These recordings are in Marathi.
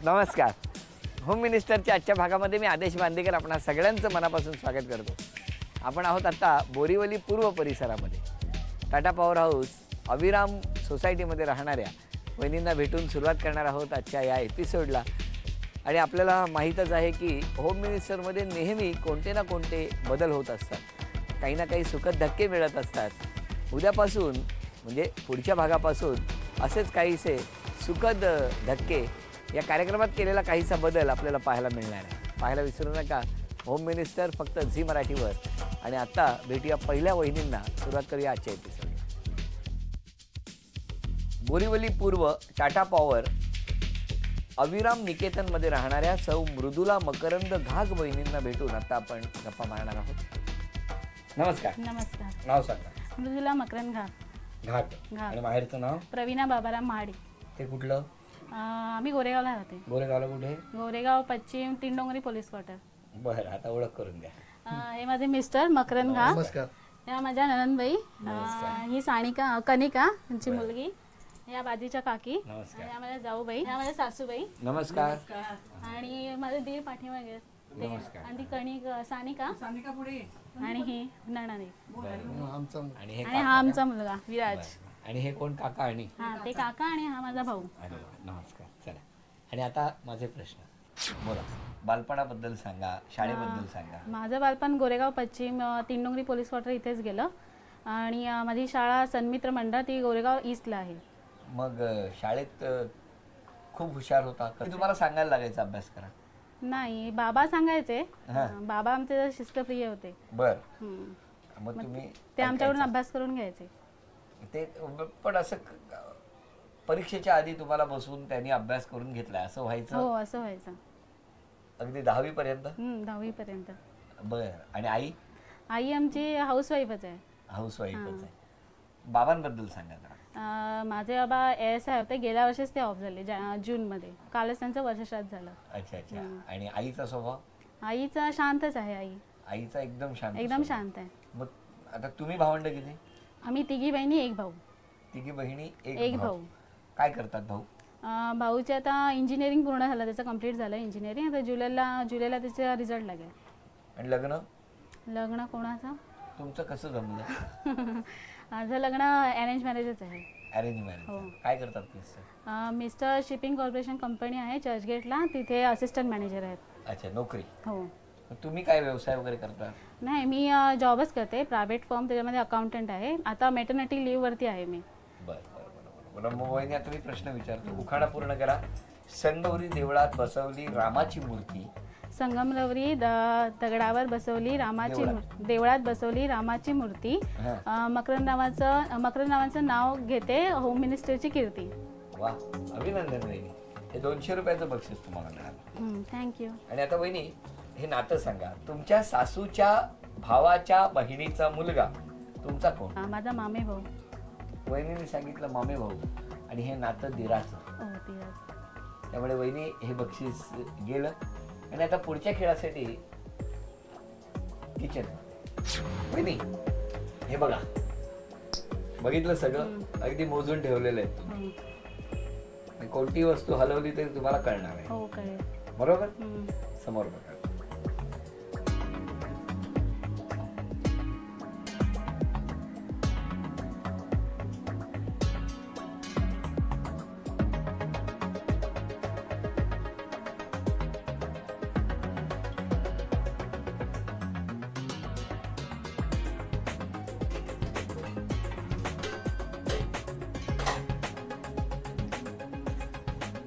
नमस्कार. होम मिनिस्टरच्या आजच्या भागामध्ये मी आदेश बांदेकर आपणा सगळ्यांचं मनापासून स्वागत करतो. आपण आहोत आता बोरीवली पूर्व परिसरामध्ये. टाटा पॉवर हाऊस अविराम सोसायटीमध्ये राहणाऱ्या वहिनींना भेटून सुरुवात करणार आहोत आजच्या या एपिसोडला. आणि आपल्याला माहीतच आहे की होम मिनिस्टरमध्ये नेहमी कोणते ना कोणते बदल होत असतात, काही ना काही सुखद धक्के मिळत असतात. उद्यापासून म्हणजे पुढच्या भागापासून असेच काहीसे सुखद धक्के या कार्यक्रमात केलेला काहीसा बदल आपल्याला पाहायला मिळणार आहे. पाहायला विसरू नका होम मिनिस्टर फक्त झी मराठीवर. आणि आता भेटूया पहिल्या वहिनींना. सुरुवात करूया आजच्या एपिसोड. बोरीवली पूर्व टाटा पॉवर अविराम निकेतनमध्ये राहणाऱ्या सौ मृदुला मकरंद घाग वहिनींना भेटून आता आपण गप्पा मारणार आहोत. नमस्कार. नमस्कार. नाव सांगा. मृदुला मकरंद घाग. घाग. आणि माहेरचं नाव? प्रवीणा बाबाराम महाडी. ते कुठलं? आम्ही गोरेगावला राहते. गोरेगावला कुठे? गोरेगाव पश्चिम तीनडोंगरी पोलीस क्वार्टर. बरं, आता ओळख करून द्या. हे माझे मिस्टर मकरंद घाग. नमस्कार. या माझ्या ननंदबाई. ही सानिका कनिका यांची मुलगी. या बाजीच्या काकी. नमस्कार. या माझ्या जाऊबाई. या माझ्या सासूबाई. नमस्कार. आणि माझे दीर पाठीमागे. नमस्कार. आणि ती कणिक सानिका पुढे. आणि ही नणाने. आणि हा आमचा मुलगा विराज. आणि हे कोण? काका. आणि हा ते काका आणि हा माझा भाऊ. अरे वा, नमस्कार. चला. आणि आता माझे प्रश्न. बोला. बालपणाबद्दल सांगा, शाळेबद्दल सांगा. माझं बालपण गोरेगाव पश्चिम तीनडोंगरी पोलीस क्वार्टर इथेच गेलं. आणि माझी शाळा सन्मित्र मंडळ ती गोरेगाव ईस्टला आहे. मग शाळेत खूप हुशार होता का? तुम्हाला सांगायला लागायचं अभ्यास करा? नाही, बाबा सांगायचे. बाबा आमचे शिस्तप्रिय होते. बर. मग तुम्ही ते आमच्याकडून अभ्यास करून घ्यायचे. ते पण असं परीक्षेच्या आधी तुम्हाला बसवून त्यांनी अभ्यास करून घेतलाय असं व्हायचं? हो, असं व्हायचं. अगदी 10वी पर्यंत? 10वी पर्यंत. बर. आणि आई? आई आमची हाऊसवाईफच आहे. हाऊसवाईफच आहे. बाबांबद्दल सांगा जरा. माझे बाबा ASI होते. गेल्या वर्षीच ते ऑफ झाले जूनमध्ये. कालच त्यांचं वर्षश्राद्ध झालं. अच्छा अच्छा. आणि आईचा स्वभाव? आईचा शांतच आहे. आईचा एकदम शांत? एकदम शांत आहे. मग आता तुम्ही भावंड किती? आम्ही तिघी बहिणी एक भाऊ. तिघी बहिणी एक भाऊ. काय करतात भाऊ? भाऊचे आता इंजिनिअरिंग पूर्ण झालं, त्याचं कम्प्लीट झालं इंजिनिअरिंग. आता जुलैला त्याचा रिझल्ट लागेल. आणि लग्न कोणाचं? तुमचं कसं जमलं? माझं लग्न अरेंज मॅरेजच आहे. Arrange marriage. काय करतात mister? Mister shipping corporation company आहे चर्चगेटला, तिथे असिस्टंट मॅनेजर आहेत. अच्छा, नोकरी. हो. तुम्ही काय व्यवसाय वगैरे करता? नाही, मी जॉबच करते प्रायव्हेट फर्म, त्याच्यामध्ये अकाउंटंट आहे. आता मेटर्निटी लिव्ह वरती आहे मी. बरं. मग वहिनी आता मी प्रश्न विचारतो, उखाणा पूर्ण करा. संगमरवरी देवळात बसवली रामाची मूर्ती. संगमरवरी दगडावर बसवली रामाची देवळात बसवली रामाची मूर्ती. मकरंद नावाचं नाव घेते होम मिनिस्टरची कीर्ती. वा, अभिनंदन वहिनी. हे 200 रुपयाचं बक्षीस तुम्हाला मिळालं. थँक्यू. आणि आता वहिनी हे नातं सांगा. तुमच्या सासूच्या भावाच्या बहिणीचा मुलगा तुमचा कोण? माझा मामे भाऊ. वहिनीने सांगितलं मामे भाऊ. आणि हे नातं दिराचं. त्यामुळे वहिनी हे बक्षीस गेलं. आणि आता पुढच्या खेळासाठी किचन. वहिनी हे बघा, बघितलं सगळं अगदी मोजून ठेवलेलं आहे. कोणती वस्तू हलवली तरी तुम्हाला कळणार आहे. हो, कळेल. बरोबर. समोर बघा.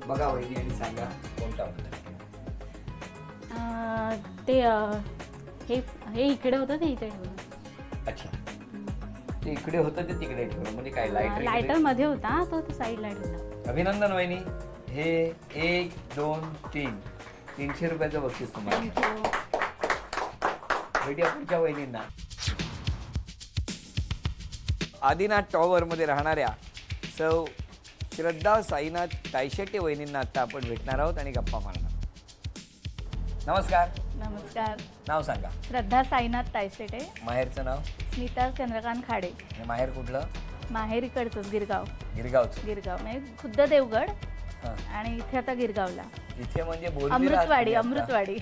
बघा वहिनी आणि सांगा कोणता बदल. हे इकडे होतं ते इथे ठेवलं. अच्छा, ते इकडे होतं ते तिकडे ठेवलं म्हणजे काय? लायटर मध्ये होता तो साईडला ठेवला. अभिनंदन वहिनी. हे 1 2 3 300 रुपयाचं बक्षीस तुम्हाला. भेटूया पुढच्या वहिनींना. आदिनाथ टॉवर मध्ये राहणाऱ्या सौ श्रद्धा साईनाथ तायशेटे वहिनींना आता आपण भेटणार आहोत आणि गप्पा मारणार. नमस्कार. नमस्कार. नाव सांगा. श्रद्धा साईनाथ तायशेटे. माहेरचं नाव? स्मिता चंद्रकांत खाडे. माहेर कुठलं? माहेर इकडचंच गिरगाव. गिरगावचं. गिरगाव म्हणजे खुद्द देवगड. हा. आणि इथे आता गिरगावला. इथे म्हणजे बोरीवलीला आहात अमृतवाडी. तुम्ही आता? अमृतवाडी.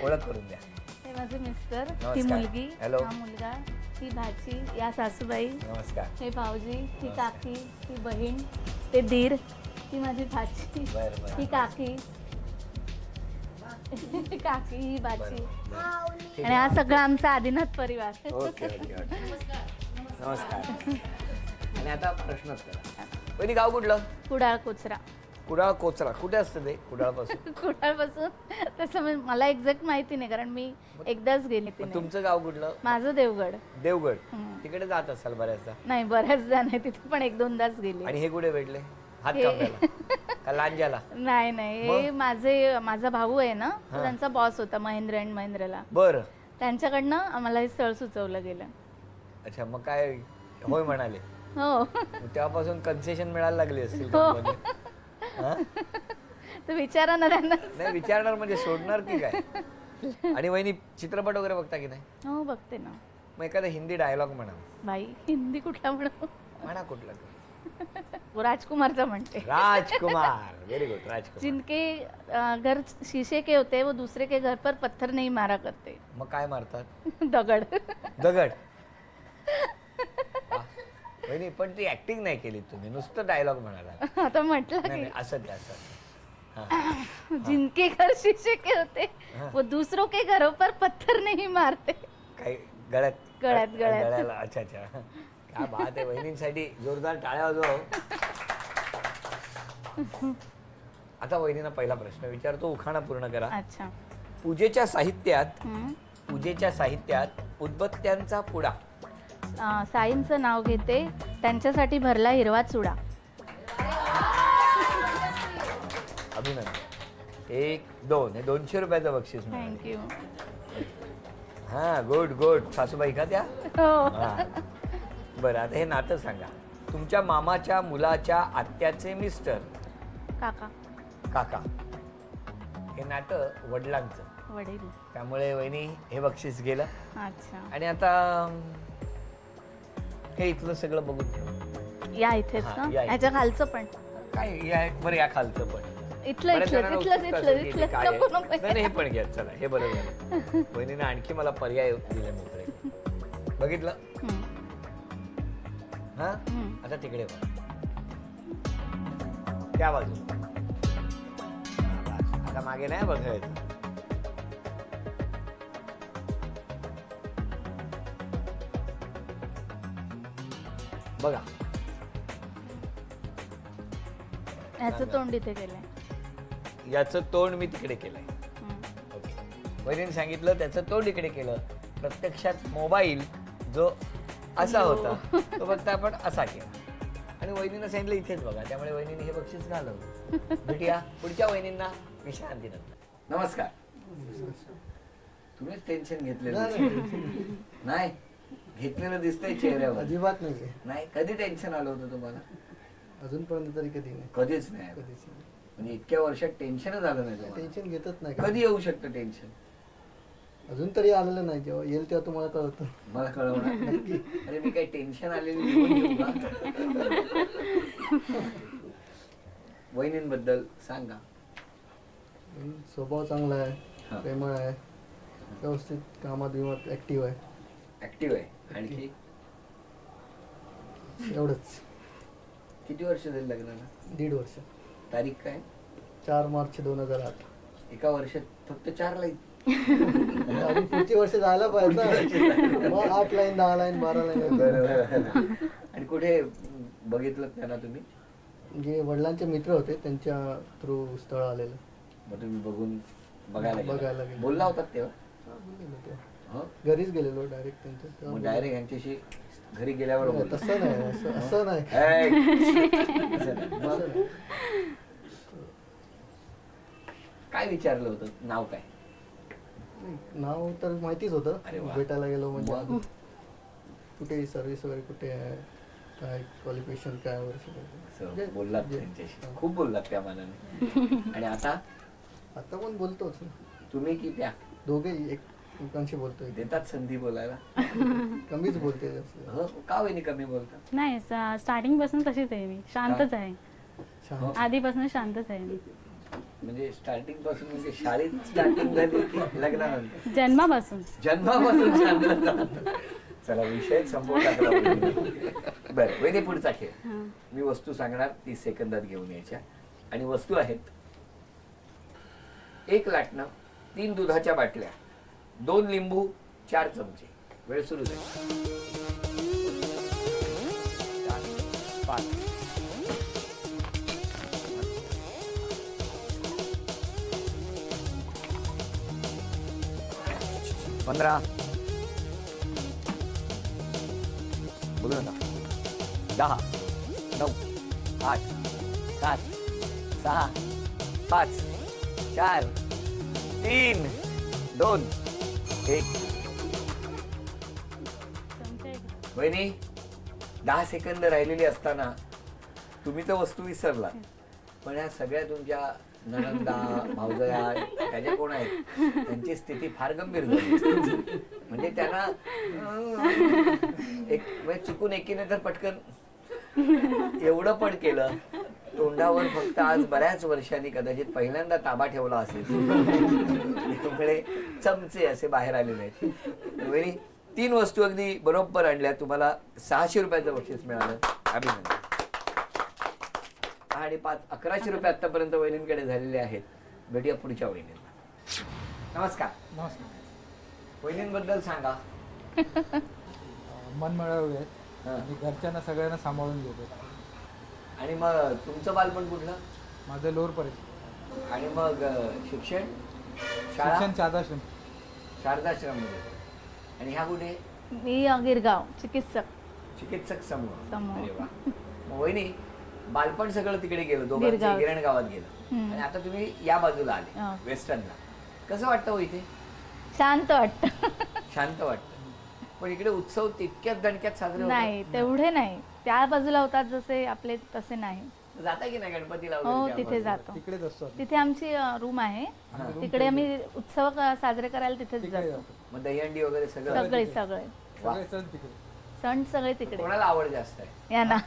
ओळख करून द्या. हे माझे मिस्टर, ही नमस्कार. मुलगी, हॅलो. हा मुलगा, ही भाची, या सासूबाई, नमस्कार. हे भाऊजी, ही नमस्कार. काकी, ही बहीण, ते दीर, ही माझी भाची, बरं, बरं. ही काकी, काकी, ही बरं, भाची, बरं. ठीक आणि हा आहे. सगळा आमचा आदिनाथ परिवार. Okay okay okay. नमस्कार. आणि आता प्रश्नोत्तर. पहिली गाव कुठलं? कुडाळ कोचरा. कुडाळ कोचरा. कुठे असतं ते कुडाळपासून? कुडाळपासून तसं मला एक्झॅक्ट माहिती नाही, कारण मी एकदाच गेली मग तिने. तुमचं गाव कुठलं? माझं देवगड. देवगड. हम्म. तिकडे जात असाल बऱ्याचदा. नाही, बऱ्याचदा नाही, तिथे पण 1-2दाच गेले. आणि हे कुठे भेटले? हात हे- कापण्याला का लांजाला? नाही नाही, हे माझा भाऊ आहे ना, तो हा. त्यांचा बॉस होता महिंद्र अँड महिंद्रला. बरं. त्यांच्याकडनं आम्हाला हे स्थळ सुचवलं गेलं. अच्छा, मग काय होय म्हणाले? हो. मग तेव्हापासून कन्सेशन मिळायला लागली असतील हो. कंपनीत. हा? तर विचारा ना त्यांना. नाही विचारणार म्हणजे सोडणार की काय? आणि वहिनी चित्रपट वगैरे बघता की नाही? हो, बघते ना. मग एखादा हिंदी डायलॉग म्हणा. बाई, हिंदी कुठला म्हणू? म्हणा कुठला तरी. राजकुमारचा म्हणते. राजकुमार. Very good. राजकुमार. जिनके घर शीशे के होते वो दूसरे के घर पर पत्थर नहीं मारा करते. मग काय मारतात? दगड. दगड. वा. वहिनी पण ती ऍक्टिंग नाही केली तुम्ही, नुसतं डायलॉग म्हणाला. आता म्हटलं नाही की नाही, असं ते असं. हा. जिनके घर शीशे के होते हाँ. वो दूसरों के घरों पर पत्थर नहीं मारते. काही गळ्यात गळ्यात. गळ्याला. अच्छा अच्छा. काय बात आहे. वहिनींसाठी जोरदार टाळ्या वाजवा. आता वहिनींना पहिला प्रश्न विचारतो, उखाणा पूर्ण करा. अच्छा. पूजेच्या साहित्यात हम्म. उदबत्त्यांचा पुडा. साईंचं नाव घेते, त्यांच्यासाठी भरला हिरवा चुडा. अभिनंदन. 1, 2 हे 200 रुपयाचं बक्षीस मिळालं. थँक्यू. हा, गुड गुड. सासूबाई का त्या? हो. हा. बरं, आता हे नातं सांगा. तुमच्या मामाच्या मुलाच्या आत्याचे मिस्टर काका. काका. हे नातं वडिलांचं. वडील. त्यामुळे वहिनी हे बक्षीस गेलं. अच्छा. आणि आता हे इथलं सगळं बघून ठेवा. या इथेच हा, ना, या इथे. ह्याच्या खालचं पण. काय या बरं, या खालचं पण. इथलं बऱ्याच इथलं जणांना इथलं उत्सुकता इथलं असेल की इथलं ते काय आहे. नको नको. नाही नाही, हे पण घ्या. चला, हे बरं झालं. वहिनीने आणखी मला पर्याय दिले मोकळे. बघितलं? हम्म. हा. हम्म. आता तिकडे बघ. त्या बाजू. आता मागे नाही बघायचं. बघा. ह्याचं तोंड इथे केलंय. याचं तोंड मी तिकडे केलंय. हम्म. ओके. वहिनीने सांगितलं त्याचं तोंड इकडे केलं. प्रत्यक्षात मोबाईल जो असा होता तो फक्त आपण असा केला. आणि वहिनीनं सांगितलं इथेच बघा. त्यामुळे वहिनीने हे बक्षीस घालवलं. भेटूया पुढच्या वहिनींना विश्रांतीनंतर. नमस्कार. तुम्हीच टेन्शन घेतलेलं नाही? घेतलेलं दिसतंय चेहऱ्यावर. अजिबात नाही. नाही. कधी टेन्शन आलं होतं तुम्हाला? अजूनपर्यंत तरी कधी नाही. कधीच नाही. कधीच नाही. म्हणजे इतक्या वर्षात टेन्शनच आलं नाही तुम्हाला? टेन्शन घेतच नाही. कधी येऊ शकतं टेन्शन? अजून तरी आलेलं नाही. जेव्हा येईल तेव्हा तुम्हाला कळतं. मला कळवणार. अरे मी काही टेन्शन आलेली लिहून ठेवू का? वहिनींबद्दल सांगा. स्वभाव चांगला हा. आहे, प्रेमळ आहे, व्यवस्थित कामात बिमात ऍक्टिव्ह आहे. ऍक्टिव्ह आहे. आणखी एवढंच. किती वर्ष झाली लग्नाला? 1.5 वर्ष. तारीख काय? 4 मार्च 2008. एका वर्षात फक्त 4 लाईन. अजून पुढची वर्ष जायला पाहिजे. मग 8 लाईन, 10 लाईन, 12 लाईन. बरोबर. आणि कुठे बघितलं त्यांना तुम्ही? जे वडिलांचे मित्र होते त्यांच्या थ्रू स्थळ आलेलं. मग तुम्ही बघायला बघायला गेला. गेलो. बोलला होतात तेव्हा? हा, बोललेलो तेव्हा. हो. घरीच गेलेलो डायरेक्ट त्यांच्या. तेव्हा मग बोललो. डायरेक्ट यांच्याशी घरी गेल्यावर नाही, बोलला. तसं नाही. असं नाही. ऐ. असं नाही. मग काय विचारलं होतं? नाव काय? नाव तर माहितीच होतं. अरे वा. भेटायला गेलो म्हणजे मग? कुठे सर्व्हिस वगैरे कुठे आहे, काय क्वालिफिकेशन काय वर्ष असं बोललात त्यांच्याशी? खूप बोललात त्या मानाने. आणि आता आता पण बोलतोच. तुम्ही की त्या दोघे एकमेकांशी बोलतोय. देतात संधी बोलायला? कमीच बोलते जास्त. हो. का वहिनी कमी बोलतात? नाही, स्टार्टिंग पासून तशीच आहे मी. शांतच आहे. आधीपासून शांतच आहे मी. म्हणजे स्टार्टिंग पासून म्हणजे शाळेत स्टार्टिंग झाली की लग्नानंतर? जन्मापासून. जन्मापासून शांत. चला विषय संपवून टाकला. बरं वहिनी पुढचा खेळ. मी वस्तू सांगणार 30 सेकंदात घेऊन यायच्या आणि वस्तू आहेत 1 लाटणं, 3 दुधाच्या बाटल्या, 2 लिंबू, 4 चमचे. वेळ सुरू झाली. 4, 5, 15, बोलू नका. 10, 9, 8, 7, 6, 5, 4, 3, 2, 1. वहिनी 10 सेकंद राहिलेली असताना तुम्ही तर वस्तू विसरला, पण ह्या सगळ्या तुमच्या नणंदा भावजया त्याच्या कोण आहेत त्यांची स्थिती फार गंभीर झाली. म्हणजे त्यांना एक म्हणजे चुकून एकीने तर पटकन एवढं पण केलं, तोंडावर फक्त आज बऱ्याच वर्षांनी कदाचित पहिल्यांदा ताबा ठेवला असेल, त्यामुळे चमचे असे बाहेर आलेले आहेत. वहिनी 3 वस्तू अगदी बरोबर आणल्या. तुम्हाला 600 रुपयाचं बक्षीस मिळालं. अभिनंदन. आणि 1100 रुपये आतापर्यंत वहिनींकडे झालेले आहेत. भेटूया पुढच्या वहिनींना. नमस्कार. नमस्कार. वहिनींबद्दल सांगा. मन मिळावे आहेत. मी घरच्यांना सगळ्यांना सांभाळून घेतो. आणि मग तुमचं बालपण कुठलं? माझं लोअर परिचय. आणि मग शिक्षण? शाळा? शिक्षण शारदाश्रम. शारदाश्रममध्ये. आणि ह्या कुठे? मी गिरगाव चिकित्सक समूह. समूह. अरे वा. मग वहिनी बालपण सगळं तिकडे गेलं, दोघांचं गिरगाव. गिरण गावात गेलं आणि आता तुम्ही या बाजूला आले वेस्टर्नला. कसं वाटतं हो इथे? शांत वाटतं. शांत वाटतं. पण इकडे उत्सव तितक्याच दणक्यात साजरे होतात? नाही तेवढे नाही. त्या बाजूला होतात जसे आपले तसे नाही. जाता की नाही गणपतीला हो वगैरे त्या तिथे बाजूला? जातो. तिकडेच असतो. तिथे आमची रूम आहे. तिकडे आम्ही उत्सव साजरे करायला तिथेच तिकडे जातो. जातो. मग दहीहंडी वगैरे सगळं? सगळे सगळे वा. सगळे सण तिकडे. सण सगळे तिकडे. कोणाला आवड जास्त आहे? यांना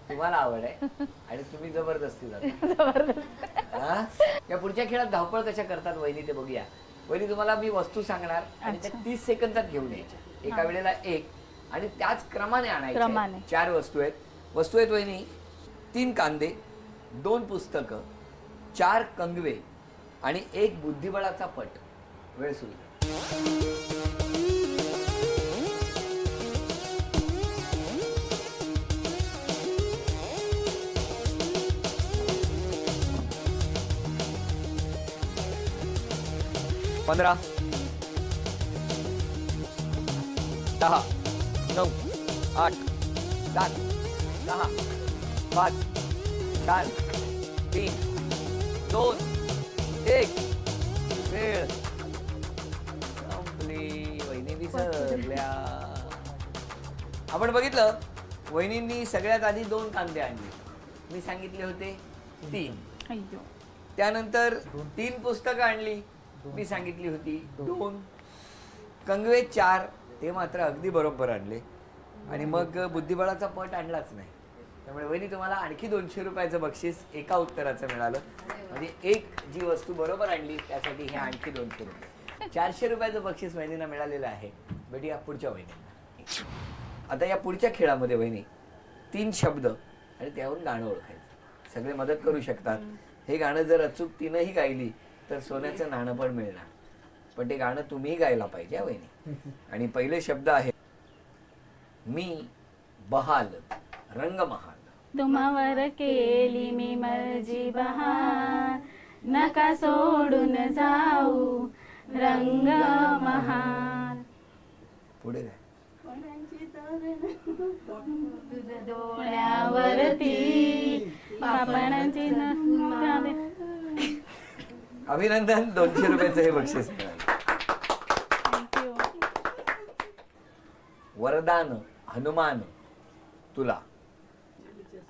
तुम्हाला आवड आहे आणि तुम्ही जबरदस्ती जाता. जबरदस्त. हा? या पुढच्या खेळात धावपळ कशा करतात वहिनी ते बघूया. वहिनी तुम्हाला मी वस्तू सांगणार आणि त्या 30 सेकंदात घेऊन यायच्या. एका वेळेला एक आणि त्याच क्रमाने आणायच्या. 4 वस्तू आहेत. वस्तू आहेत वहिनी 3 कांदे, 2 पुस्तकं, 4 कंगवे आणि 1 बुद्धिबळाचा पट. वेळ सुरू. 15, 10, 9, 8, 7, 6, 5, 4, 3, 2, 1. वेळ संपली. वहिनी विसरल्या. आपण बघितलं वहिनींनी सगळ्यात आधी 2 कांदे आणले. मी सांगितले होते 3. त्यानंतर 3 पुस्तकं आणली. मी सांगितली होती 2. कंगवे 4. ते मात्र अगदी बरोबर आणले. आणि मग बुद्धिबळाचा पट आणलाच नाही. त्यामुळे वहिनी तुम्हाला आणखी 200 रुपयाचं बक्षीस एका उत्तराचं मिळालं. म्हणजे एक जी वस्तू बरोबर आणली त्यासाठी हे आणखी 200 रुपये. 400 रुपयाचं बक्षीस वहिनींना मिळालेलं आहे. भेटूया पुढच्या वहिनींना. आता या पुढच्या खेळामध्ये वहिनी 3 शब्द आणि त्यावरून गाणं ओळखायचं. सगळे मदत करू शकतात. हे गाणं जर अचूक तिनंही गायली तर सोन्याचं नाणं पण मिळणार. पण ते गाणं तुम्ही गायला पाहिजे वहिनी. आणि पहिले शब्द आहे मी बहाल रंग महाल. तुम्हावर केली मी मर्जी बहार, नका सोडून जाऊ रंग महाल. पुढे काय? डोळ्यावरती पापणांची अभिनंदन. 200 रुपयाचं हे बक्षीस मिळालं. वरदान हनुमान तुला.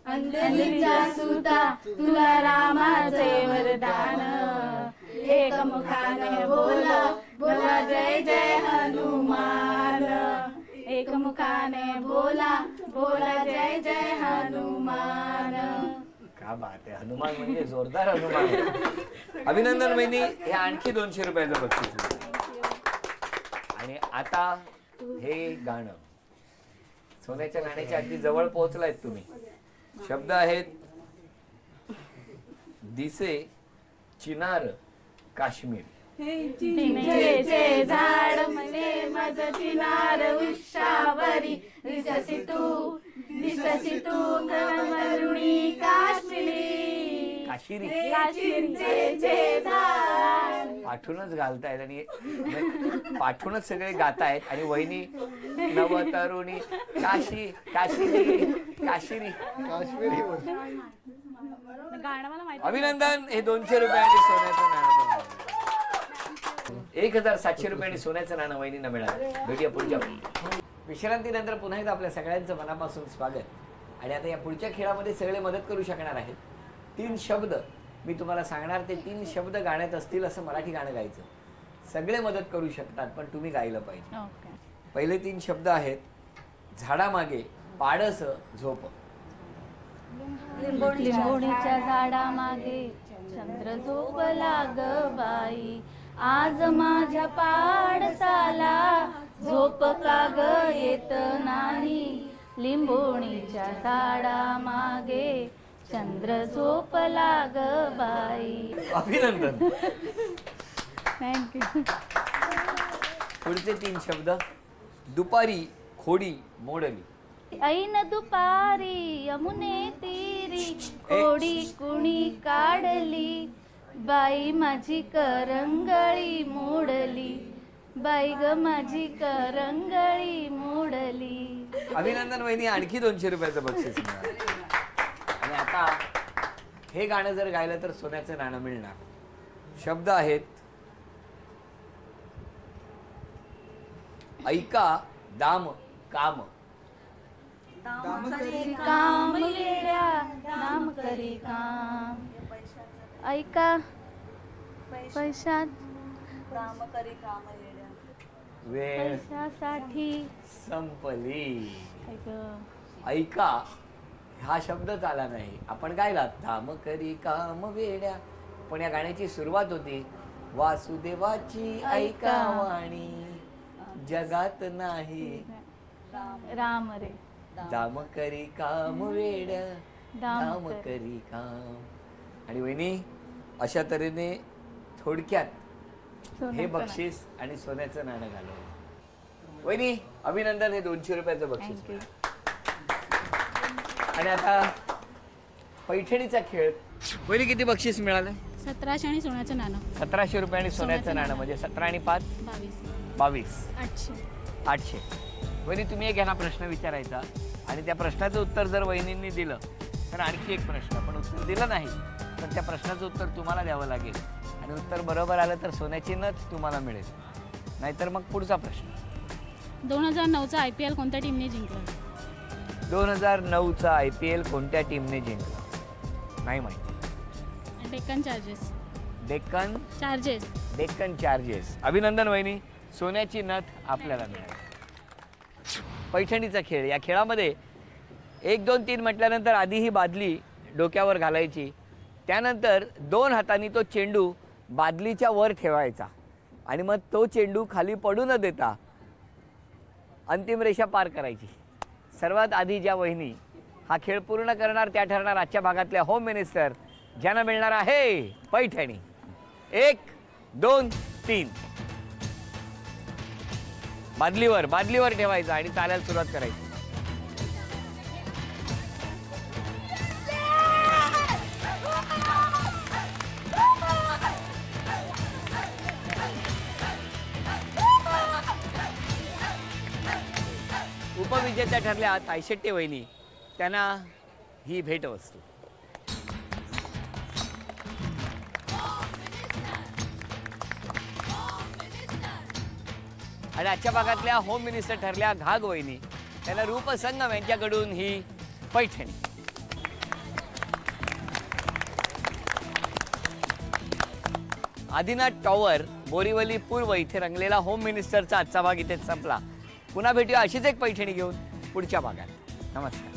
अंजलीचा सुता तुला रामाचे वरदान, एकमुखाने बोला बोला जय जय हनुमान, एकमुखाने बोला बोला जय जय हनुमान. क्या बात आहे, हनुमान म्हणजे जोरदार हनुमान आहे. अभिनंदन वहिनी, हे आणखी 200 रुपयाचं बक्षीस. आणि आता हे गाणं सोन्याच्या नाण्याच्या अगदी जवळ पोहोचलायत तुम्ही. शब्द आहेत दिसे चिनार काश्मीर. चिंचेचे झाड म्हणे माझं चिनार वृक्षावरी दिससी तू करुणी काश्मीरी काशिरी चिंचेचे झाड. पाठूनच घालतायत आणि पाठूनच सगळे गातायत. आणि वहिनी नवतरुणी काशी काशिरी काशिरी. काश्मीरी बोल. गाणं मला माहिती. अभिनंदन, हे 200 रुपयांनी सोन्याचं नाणं. 1700 रुपयांनी सोन्याचं नाणं वहिनींना मिळालं. भेटूया पुढच्या विश्रांतीनंतर पुन्हा एकदा आपल्या सगळ्यांचं मनापासून स्वागत. आणि आता या पुढच्या खेळामध्ये सगळे मदत करू शकणार आहेत. 3 शब्द मी तुम्हाला सांगणार, ते 3 शब्द गाण्यात असतील असं मराठी गाणं गायचं. सगळे मदत करू शकतात, पण तुम्ही गायलं पाहिजे. ओके. पहिले 3 शब्द आहेत झाडामागे पाडस झोप. लिंबोणीच्या झाडामागे चंद्र झोपला ग बाई, आज माझ्या पाडसाला झोप का ग येत नाही. लिंबोणीच्या झाडामागे चंद्र झोपला ग बाई. अभिनंदन. थँक्यू. पुढचे 3 शब्द दुपारी खोडी मोडली. ऐन दुपारी यमुने तीरी कोडी कुणी काढली, बाई माझी करंगळी मोडली, बाई ग माझी करंगळी मोडली. अभिनंदन वहिनी, आणखी 200 रुपयाचं बक्षीस मिळालं. आणि आता हे गाणं जर गायलं तर सोन्याचं नाणं मिळणार. शब्द आहेत ऐका दाम काम. काम वेड्या नाम करी काम. ऐका पैशात वेळ पैशासाठी संपली. ऐक ऐका हा शब्दच आला नाही. आपण गायला धाम करी काम वेड्या, पण या गाण्याची सुरुवात होती वासुदेवाची ऐका वाणी, जगात नाही राम रे दाम करी काम वेड्या दाम करी काम. आणि वहिनी अशा तऱ्हेने थोडक्यात हे बक्षीस आणि सोन्याचं नाणं घालवलं. वहिनी अभिनंदन, हे 200 रुपयाचं बक्षीस. आणि आता पैठणीचा खेळ. वहिनी किती बक्षीस मिळालं? 1700 आणि सोन्याचं नाणं. 1700 रुपये सोन्याचं नाणं, म्हणजे 17 आणि 5 22 800. वहिनी तुम्ही एक यांना प्रश्न विचारायचा आणि त्या प्रश्नाचं उत्तर जर वहिनींनी दिलं तर आणखी एक प्रश्न, पण उत्तर दिलं नाही तर त्या प्रश्नाचं उत्तर तुम्हाला द्यावं लागेल. आणि उत्तर बरोबर आलं तर सोन्याची नथ तुम्हाला मिळेल, नाहीतर मग पुढचा प्रश्न. 2009चा IPL कोणत्या टीमने जिंकलं? 2009चा IPL कोणत्या टीमने जिंकला? नाही माहिती. डेक्कन चार्जेस. डेक्कन चार्जेस. अभिनंदन वहिनी, सोन्याची नथ आपल्याला मिळाली. पैठणीचा खेळ. या खेळामध्ये 1 2 3 म्हटल्यानंतर आधी ही बादली डोक्यावर घालायची, त्यानंतर 2 हातांनी तो चेंडू बादलीच्या वर ठेवायचा आणि मग तो चेंडू खाली पडू न देता अंतिम रेषा पार करायची. सर्वात आधी ज्या वहिनी हा खेळ पूर्ण करणार त्या ठरणार आजच्या भागातल्या होम मिनिस्टर, ज्यांना मिळणार आहे पैठणी. 1 2 3. बादलीवर ठेवायचं आणि चालायला सुरुवात करायची. उपविजेत्या ठरल्या तायशेट्टे वहिनी, त्यांना ही भेटवस्तू. आणि आजच्या भागातल्या होम मिनिस्टर ठरल्या घाग वहिनी, त्यांना रूपसंगम यांच्याकडून ही पैठणी. आदिनाथ टॉवर बोरीवली पूर्व इथे रंगलेला होम मिनिस्टरचा आजचा भाग इथेच संपला. पुन्हा भेटूया अशीच एक पैठणी घेऊन पुढच्या भागात. नमस्कार.